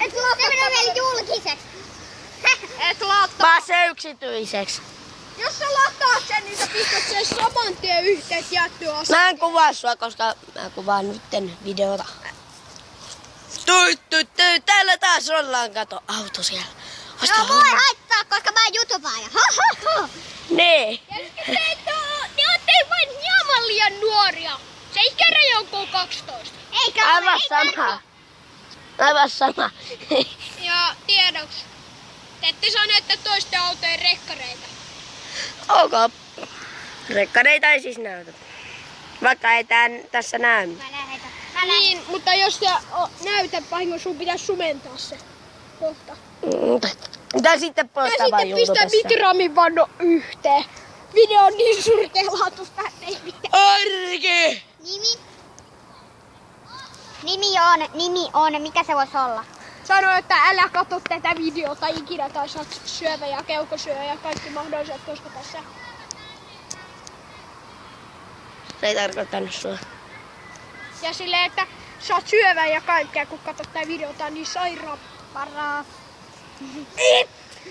Et lopeta. Se menee vielä julkiseksi. Et lataa. Pääsee yksityiseksi. Jos sä lataat sen, niin sä pistät sen saman tien yhteen tiettyyn asiaan. Mä en kuvaa sua, koska mä kuvaan nytten videota. Täällä taas ollaan, kato, auto siellä. No voi haittaa, koska mä oon YouTubaaja. Nee. Ja te ootte vain hieman liian nuoria. Se ikäraja on 12. Eikä Aivan sama. Aivan sama. Ja tiedoksi. Te ette saaneet toisten autojen rekkareita. Ok. Rekkareita ei siis näytä. Vaikka ei tässä näy. Niin, mutta jos sä näytät vahingossa, sun pitäisi sumentaa se kohta. Mitä sitten Ja poistaa vaan sitten pistää YouTubessa? mitramin vanno yhteen. Video on niin surkealaatusta, että ei mitään. Arki! Nimi on, mikä se voisi olla? Sano, että älä katso tätä videota ikinä tai saat syövä ja keuhkosyövä ja kaikki mahdolliset, koska tässä... Se ei tarkoittanut sua. Ja silleen, että saat syövä ja kaikkea, kun katsot tätä videota, niin sairaan paras.